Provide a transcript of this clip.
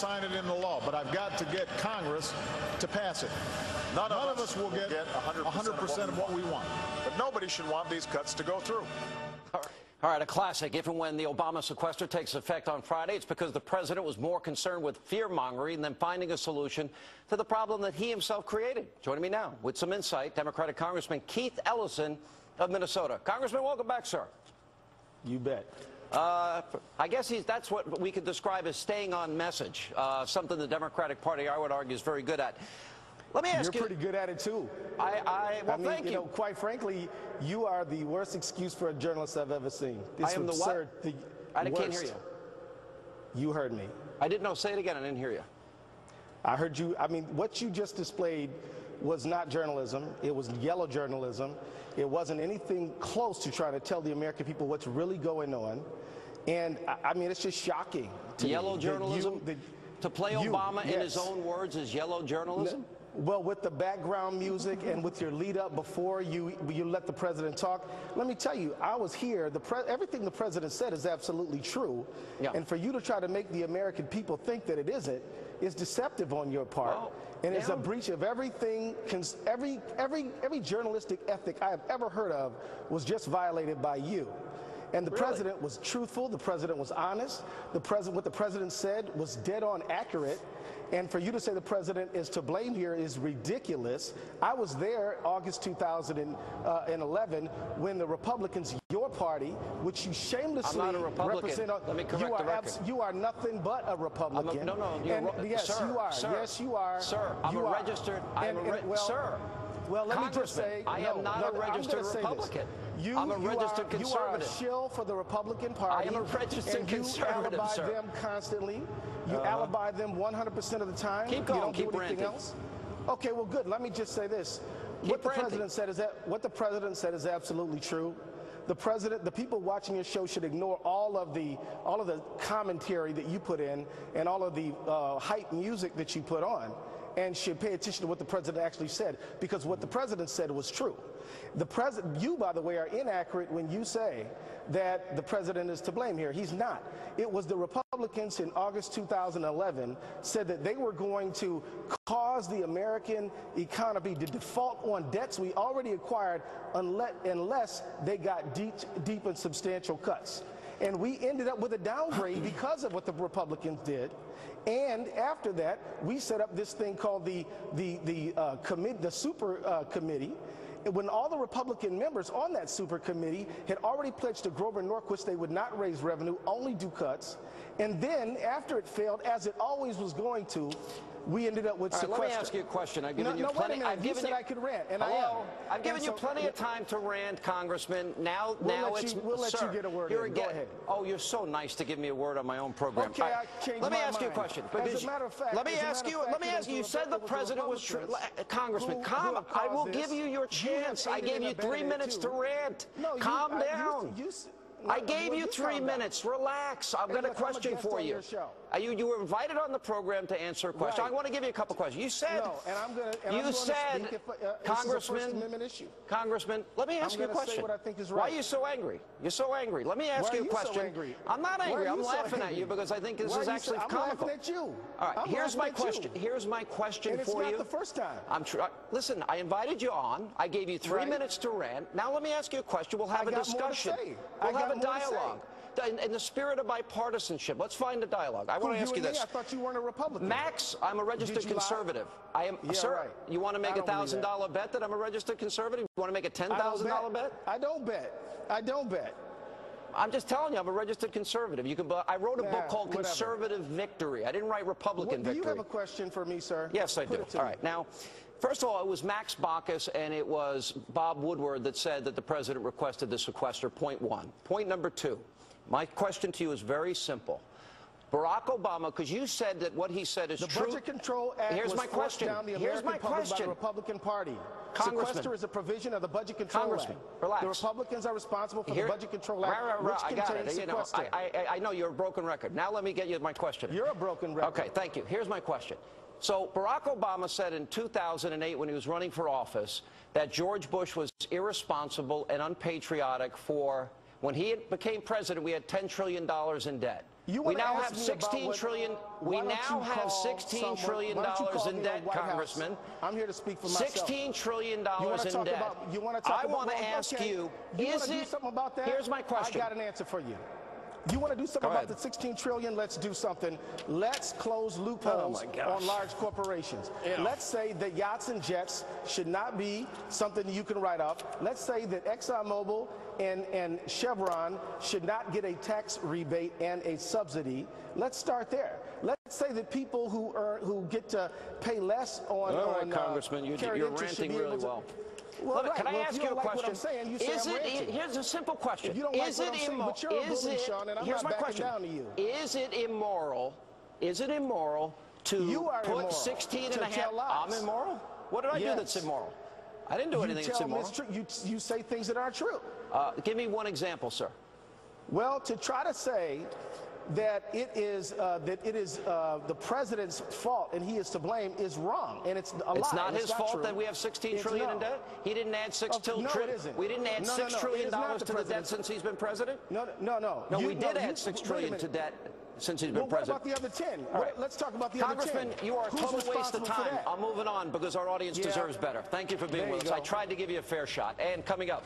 sign it into law, but I've got to get Congress to pass it. None of us will get 100% of what we want. But nobody should want these cuts to go through. All right, a classic. If and when the Obama sequester takes effect on Friday, it's because the president was more concerned with fear-mongering than finding a solution to the problem that he himself created. Joining me now with some insight, Democratic Congressman Keith Ellison of Minnesota. Congressman, welcome back, sir. You bet. I guess that's what we could describe as staying on message, something the Democratic Party, I would argue, is very good at. Let me ask you. You're pretty good at it, too. Well, thank you. You know, quite frankly, you are the worst excuse for a journalist I've ever seen. I am the what? I can't hear you. You heard me. I didn't know. Say it again. I didn't hear you. I heard you. I mean, what you just displayed was not journalism. It was yellow journalism. It wasn't anything close to trying to tell the American people what's really going on. And, I mean, it's just shocking to me. Yellow journalism? To play Obama in his own words is yellow journalism? Well, with the background music and with your lead up before you let the president talk, let me tell you, I was here. Everything the president said is absolutely true. Yeah. And for you to try to make the American people think that it isn't is deceptive on your part. Oh, and it's a breach of everything. Every journalistic ethic I have ever heard of was just violated by you. And the president was truthful. The president was honest. What the president said was dead on accurate. And for you to say the president is to blame here is ridiculous. I was there August 2011 when the Republicans, your party, which you shamelessly represent. Let me correct the record. You are nothing but a Republican. Yes, sir, you are. Sir, yes, you are. Sir, I'm a registered. Sir. Well, let me just say, I am not a registered Republican. I'm a registered conservative. You are a shill for the Republican Party. I am a registered conservative, sir. You alibi them constantly. You alibi them 100% of the time. Keep going. You don't keep do anything ranting. else. Okay, well, good. Let me just say this. What the president said is absolutely true. The people watching your show should ignore all of the commentary that you put in and all of the hype music that you put on, and should pay attention to what the president actually said, because what the president said was true. You, by the way, are inaccurate when you say that the president is to blame here. He's not. It was the Republicans in August 2011 said that they were going to cause the American economy to default on debts we already acquired unless they got deep and substantial cuts. And we ended up with a downgrade because of what the Republicans did. And after that, we set up this thing called the super committee. When all the Republican members on that super committee had already pledged to Grover Norquist they would not raise revenue, only do cuts. And then after it failed, as it always was going to, we ended up with sequester. Let me ask you a question. I've given you plenty. Wait a minute. You said I could rant, and I've given you plenty of time to rant, Congressman. Now it's we'll let you get a word in. Go ahead. Oh, you're so nice to give me a word on my own program. Okay, I changed my mind. Let me ask you a question. As a matter of fact, let me ask you. You said the president was true. Congressman, calm. I will give you your chance. I gave you 3 minutes to rant. Calm down. I gave you 3 minutes. Relax. I've got a question for you. You were invited on the program to answer a question. I want to give you a couple questions. You said, Congressman, let me ask you a question. Why are you so angry? You're so angry. Let me ask you a question. I'm not angry. I'm laughing at you because I think this is actually comical. I'm laughing at you. All right. Here's my question. Here's my question for you. It's not the first time. Listen, I invited you on. I gave you 3 minutes to rant. Now let me ask you a question. We'll have a discussion. We'll have a dialogue. In the spirit of bipartisanship, let's find a dialogue. I want to ask you this. I thought you weren't a Republican. Max, I'm a registered conservative. I am, sir. Right. You want to make a $1,000 bet that I'm a registered conservative? You want to make a $10,000 bet? I don't bet. I don't bet. I'm just telling you, I'm a registered conservative. I wrote a book called Conservative Victory. I didn't write Republican Victory. Do you have a question for me, sir? Yes, I do. All right. Now, first of all, it was Max Baucus and it was Bob Woodward that said that the president requested the sequester, point one. Point number two, my question to you is very simple. Barack Obama, because you said that what he said is true. The Budget Control Act was forced down the American public by the Republican Party. Sequester is a provision of the Budget Control Act. Relax. The Republicans are responsible for the Budget Control Act, which contains sequester. I know you're a broken record. Now let me get you my question. You're a broken record. Okay, thank you. Here's my question. So Barack Obama said in 2008 when he was running for office that George Bush was irresponsible and unpatriotic for when he became president, we had $10 trillion in debt. We now have $16 trillion. We now have $16 trillion in debt, Congressman. I'm here to speak for myself. $16 trillion in debt. I want to ask you, is it? Here's my question. I got an answer for you. You want to do something about the $16 trillion? Let's do something. Let's close loopholes on large corporations. Yeah. Let's say that yachts and jets should not be something you can write off. Let's say that ExxonMobil and Chevron should not get a tax rebate and a subsidy. Let's start there. Let's say that people who get to pay less on Congressman, you're ranting really well. Well, Can I ask you a question? Here's a simple question. You don't like what I'm saying, but you're a bully, Sean, and I'm not backing down to you. Is it immoral? Is it immoral to put 16 and a half? I'm immoral? What did I do that's immoral? I didn't do anything that's immoral. You say things that aren't true. Give me one example, sir. Well, to try to say that it is the president's fault and he is to blame is wrong, and it's a lie. It's not his fault that we have $16 trillion in debt. He didn't add $6 trillion. We didn't add $6 trillion to the debt since he's been president. No. We did add $6 trillion to debt since he's been president. What about the other 10? Right. Let's talk about the other 10. Congressman, you are a total waste of time. I'm moving on because our audience deserves better. Thank you for being with us. I tried to give you a fair shot. And coming up.